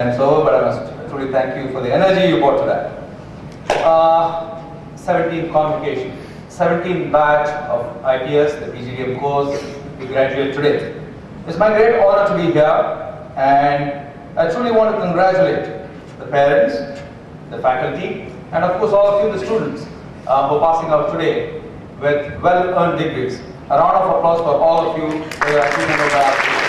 And so, but I must truly thank you for the energy you brought to that. 17th convocation, 17th batch of ITS, the PGDM course, we graduate today. It's my great honor to be here, and I truly want to congratulate the parents, the faculty, and of course all of you, the students, who are passing out today with well-earned degrees. A round of applause for all of you for your achievement of the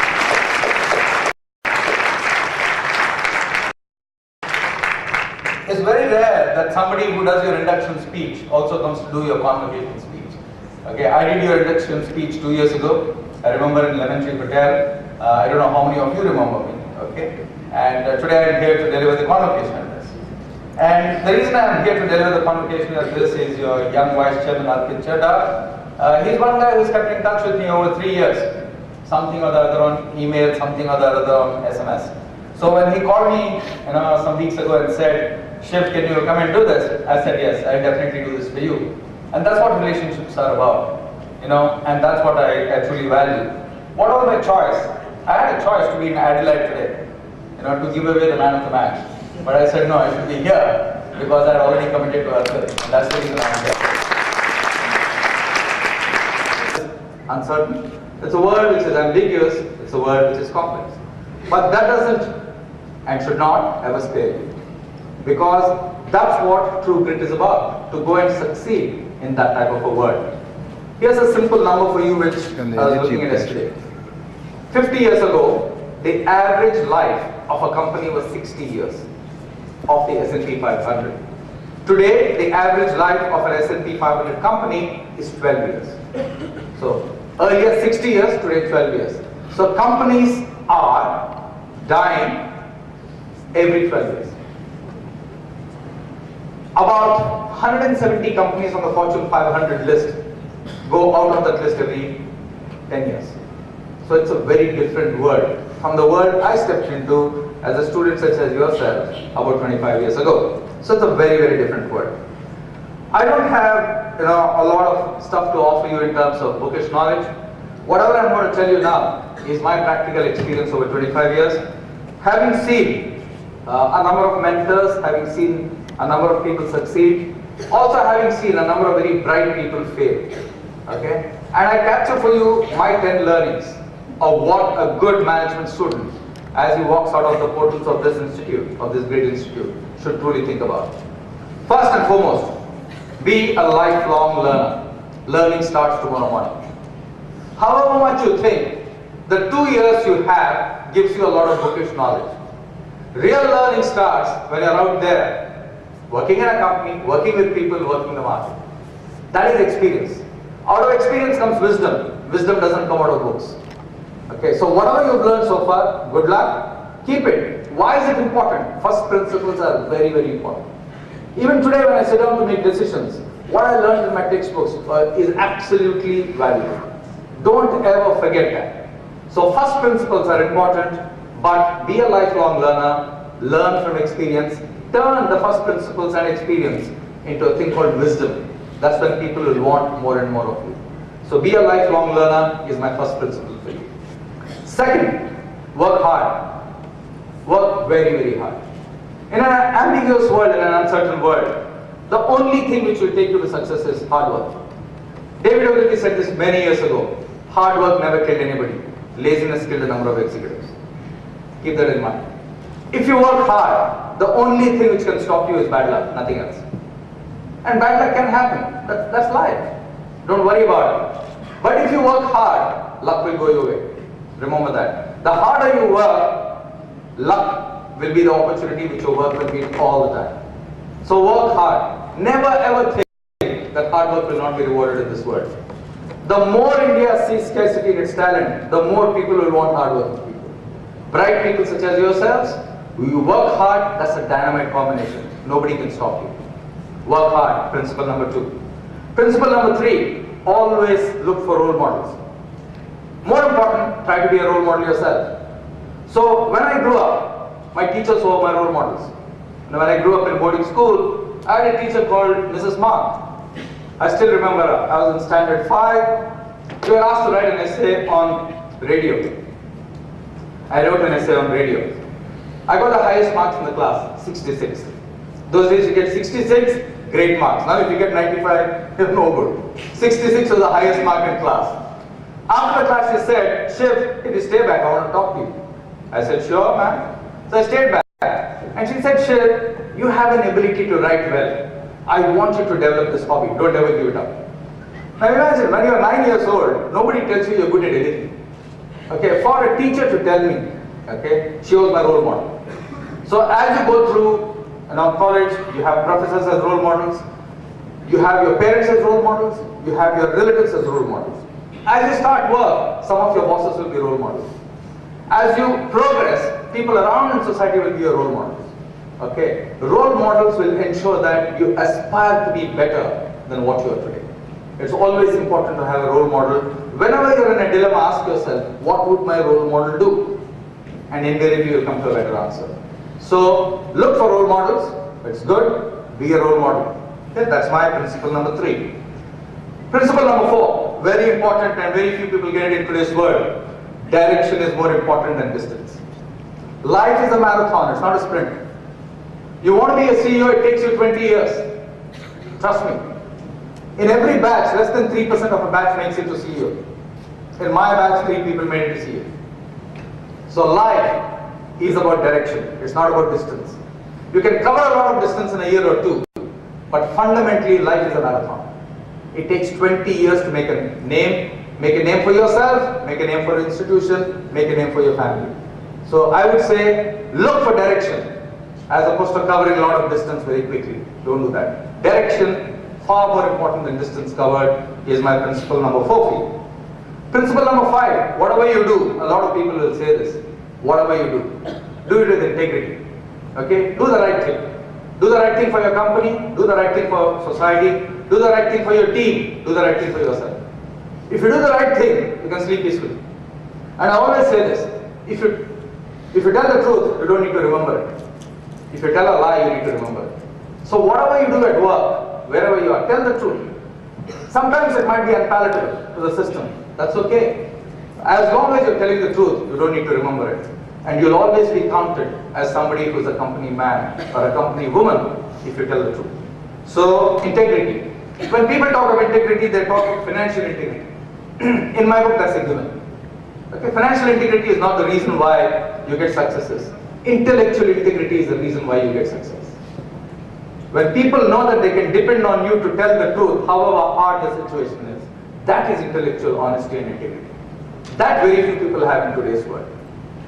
It's very rare that somebody who does your induction speech also comes to do your convocation speech. Okay, I did your induction speech 2 years ago. I remember in Lemon Tree Hotel. I don't know how many of you remember me. Okay, and today I am here to deliver the convocation address. And the reason I am here to deliver the convocation address is your young Vice Chairman Arpit Chadha. He's one guy who's kept in touch with me over 3 years. Something or the other on email, something or the other on SMS. So when he called me, some weeks ago and said, "Shiv, can you come and do this?" I said, "Yes, I definitely do this for you." And that's what relationships are about, and that's what I truly value. What was my choice? I had a choice to be in Adelaide today, to give away the man of the match. But I said, no, I should be here because I had already committed to Arthur. And that's the reason I'm here. Uncertain. It's a word which is ambiguous. It's a word which is complex. But that doesn't and should not ever scare you. Because that's what true grit is about, to go and succeed in that type of a world. Here's a simple number for you which I was looking at yesterday. 50 years ago, the average life of a company was 60 years of the S&P 500. Today, the average life of an S&P 500 company is 12 years. So, earlier 60 years, today 12 years. So, companies are dying every 12 years. About 170 companies on the Fortune 500 list go out of that list every 10 years. So it's a very different world from the world I stepped into as a student such as yourself about 25 years ago. So it's a very, very different world. I don't have a lot of stuff to offer you in terms of bookish knowledge. Whatever I'm going to tell you now is my practical experience over 25 years. Having seen a number of mentors, having seen a number of people succeed, also having seen a number of very bright people fail. Okay? And I capture for you my 10 learnings of what a good management student, as he walks out of the portals of this institute, of this great institute, should truly think about. First and foremost, be a lifelong learner. Learning starts tomorrow morning. However much you think, the 2 years you have gives you a lot of bookish knowledge. Real learning starts when you're out there, working in a company, working with people, working the market. That is experience. Out of experience comes wisdom. Wisdom doesn't come out of books. Okay, so whatever you've learned so far, good luck, keep it. Why is it important? First principles are very, very important. Even today when I sit down to make decisions, what I learned in my textbooks is absolutely valuable. Don't ever forget that. So first principles are important, but be a lifelong learner, learn from experience, turn the first principles and experience into a thing called wisdom. That's when people will want more and more of you. So be a lifelong learner is my first principle for you. Second, work hard. Work very, very hard. In an ambiguous world, in an uncertain world, the only thing which will take you to success is hard work. David Ogilvy said this many years ago. Hard work never killed anybody. Laziness killed a number of executives. Keep that in mind. If you work hard, the only thing which can stop you is bad luck, nothing else. And bad luck can happen. That's life. Don't worry about it. But if you work hard, luck will go your way. Remember that. The harder you work, luck will be the opportunity which your work will meet all the time. So work hard. Never ever think that hard work will not be rewarded in this world. The more India sees scarcity in its talent, the more people will want hard-working people. Bright people such as yourselves, you work hard, that's a dynamite combination. Nobody can stop you. Work hard, principle number 2. Principle number 3, always look for role models. More important, try to be a role model yourself. So when I grew up, my teachers were my role models. And when I grew up in boarding school, I had a teacher called Mrs. Mark. I still remember her. I was in standard 5. We were asked to write an essay on radio. I wrote an essay on radio. I got the highest marks in the class, 66. Those days you get 66, great marks. Now if you get 95, you're no good. 66 was the highest mark in class. After the class she said, Shiv, can you stay back? I want to talk to you. I said, sure, ma'am. So I stayed back. And she said, Shiv, you have an ability to write well. I want you to develop this hobby. Don't ever give it up. Now imagine, when you're 9 years old, nobody tells you you're good at anything. Okay, for a teacher to tell me, okay, she was my role model. So as you go through college, you have professors as role models, you have your parents as role models, you have your relatives as role models. As you start work, some of your bosses will be role models. As you progress, people around in society will be your role models. Okay, role models will ensure that you aspire to be better than what you are today. It's always important to have a role model. Whenever you're in a dilemma, ask yourself, what would my role model do? And invariably you'll come to a better answer. So look for role models. It's good. Be a role model. Okay, that's my principle number 3. Principle number 4, very important and very few people get it in today's world. Direction is more important than distance. Life is a marathon, it's not a sprint. You want to be a CEO, it takes you 20 years. Trust me. In every batch, less than 3% of a batch makes it to CEO. In my batch, 3 people made it to CEO. So life is about direction, it's not about distance. You can cover a lot of distance in a year or 2, but fundamentally life is a marathon. It takes 20 years to make a name for yourself, make a name for an institution, make a name for your family. So I would say, look for direction, as opposed to covering a lot of distance very quickly. Don't do that. Direction, far more important than distance covered, is my principle number 4 for you. Principle number 5, whatever you do, a lot of people will say this, whatever you do it with integrity. Okay, do the right thing. Do the right thing for your company, do the right thing for society, do the right thing for your team, do the right thing for yourself. If you do the right thing, you can sleep peacefully. And I always say this, if you tell the truth, you don't need to remember it. If you tell a lie, you need to remember it. So whatever you do at work, wherever you are, tell the truth. Sometimes it might be unpalatable to the system. That's okay. As long as you're telling the truth, you don't need to remember it. And you'll always be counted as somebody who's a company man or a company woman if you tell the truth. So, integrity. When people talk about integrity, they talk about financial integrity. In my book, that's a given. Okay, financial integrity is not the reason why you get successes. Intellectual integrity is the reason why you get success. When people know that they can depend on you to tell the truth, however hard the situation is, that is intellectual honesty and integrity. That very few people have in today's world.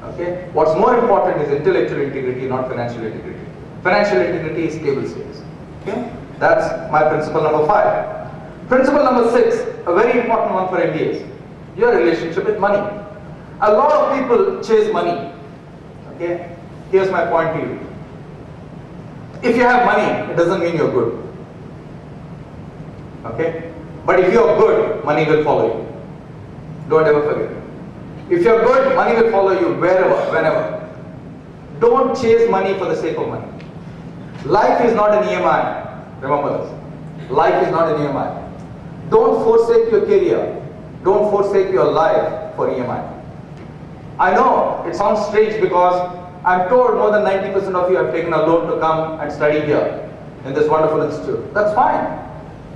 Okay? What's more important is intellectual integrity, not financial integrity. Financial integrity is table stakes. Okay? That's my principle number 5. Principle number 6, a very important one for MBAs, your relationship with money. A lot of people chase money. Okay? Here's my point to you. If you have money, it doesn't mean you're good. Okay? But if you're good, money will follow you. Don't ever forget. If you're good, money will follow you wherever, whenever. Don't chase money for the sake of money. Life is not an EMI. Remember this. Life is not an EMI. Don't forsake your career. Don't forsake your life for EMI. I know it sounds strange because I'm told more than 90% of you have taken a loan to come and study here in this wonderful institute. That's fine.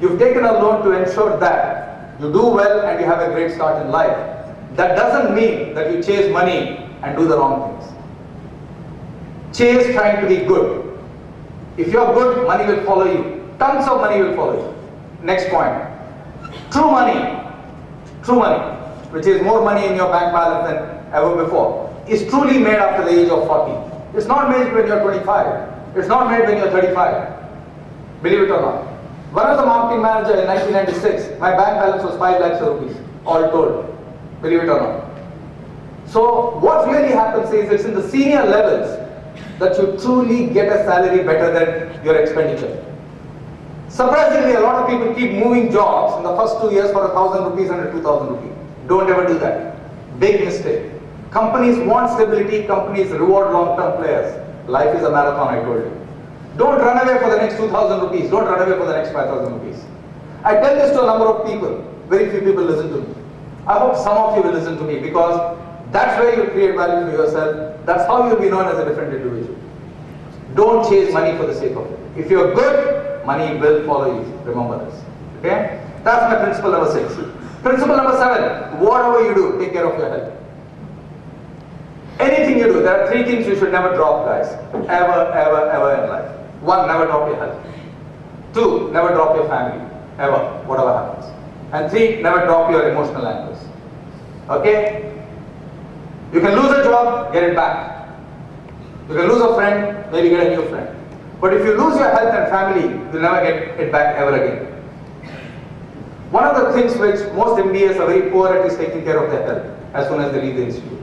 You've taken a loan to ensure that you do well and you have a great start in life. That doesn't mean that you chase money and do the wrong things. Chase trying to be good. If you're good, money will follow you. Tons of money will follow you. Next point. True money, which is more money in your bank balance than ever before, is truly made after the age of 40. It's not made when you're 25. It's not made when you're 35. Believe it or not. When I was a marketing manager in 1996, my bank balance was 5 lakhs rupees, all told. Believe it or not. So what really happens is it's in the senior levels that you truly get a salary better than your expenditure. Surprisingly, a lot of people keep moving jobs in the first 2 years for 1,000 rupees and 2,000 rupees. Don't ever do that. Big mistake. Companies want stability, companies reward long-term players. Life is a marathon, I told you. Don't run away for the next 2,000 rupees. Don't run away for the next 5,000 rupees. I tell this to a number of people. Very few people listen to me. I hope some of you will listen to me because that's where you create value for yourself. That's how you'll be known as a different individual. Don't chase money for the sake of it. If you're good, money will follow you. Remember this. Okay? That's my principle number 6. Principle number 7, whatever you do, take care of your health. Anything you do, there are 3 things you should never drop, guys. Ever in life. 1, never drop your health. 2, never drop your family. Ever, whatever happens. And 3, never drop your emotional anchors. Okay? You can lose a job, get it back. You can lose a friend, maybe get a new friend. But if you lose your health and family, you'll never get it back ever again. One of the things which most MBAs are very poor at is taking care of their health as soon as they leave the institute.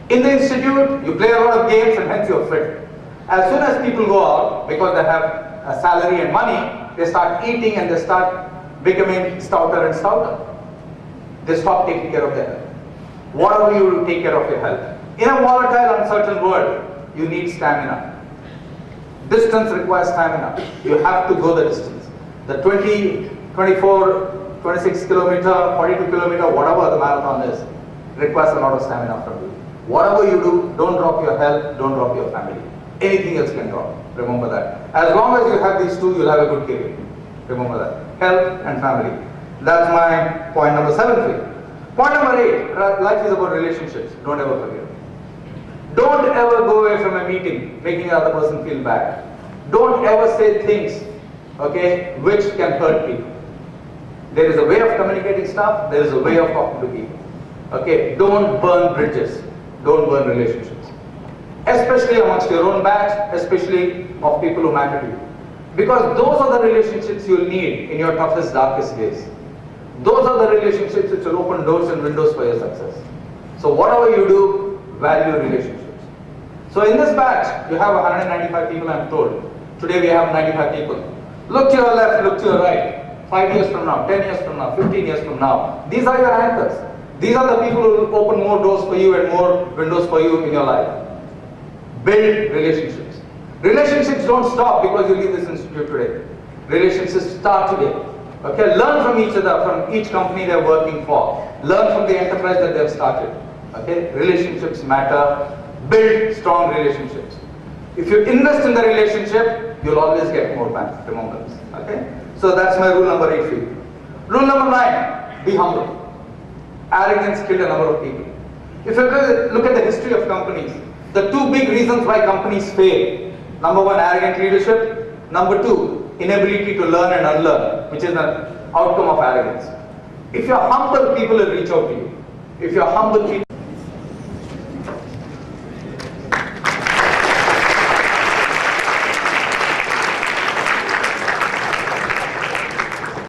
In the institute, you play a lot of games and hence you're fit. As soon as people go out, because they have a salary and money, they start eating and they start becoming stouter and stouter. They stop taking care of their health. Whatever you do, take care of your health. In a volatile, uncertain world, you need stamina. Distance requires stamina. You have to go the distance. The 20, 24, 26 kilometer, 42 kilometer, whatever the marathon is, requires a lot of stamina from you. Whatever you do, don't drop your health, don't drop your family. Anything else can drop. Remember that. As long as you have these 2, you'll have a good career. Remember that. Health and family. That's my point number 7 for you. Point number 8, life is about relationships. Don't ever forget. Don't ever go away from a meeting making the other person feel bad. Don't ever say things, okay, which can hurt people. There is a way of communicating stuff, there is a way of talking to people. Okay, don't burn bridges, don't burn relationships. Especially amongst your own batch, especially of people who matter to you. Because those are the relationships you'll need in your toughest, darkest days. Those are the relationships which will open doors and windows for your success. So whatever you do, value relationships. So in this batch, you have 195 people, I'm told. Today we have 95 people. Look to your left, look to your right. 5 years from now, 10 years from now, 15 years from now. These are your anchors. These are the people who will open more doors for you and more windows for you in your life. Build relationships. Relationships don't stop because you leave this institute today. Relationships start today. Okay, learn from each other, from each company they're working for. Learn from the enterprise that they've started. Okay, relationships matter. Build strong relationships. If you invest in the relationship, you'll always get more back. Remember this. Okay, so that's my rule number 8 for you. Rule number 9, be humble. Arrogance killed a number of people. If you look at the history of companies, the 2 big reasons why companies fail. Number 1, arrogant leadership. Number 2, inability to learn and unlearn, which is an outcome of arrogance. If you're humble, people will reach out to you. If you're humble, people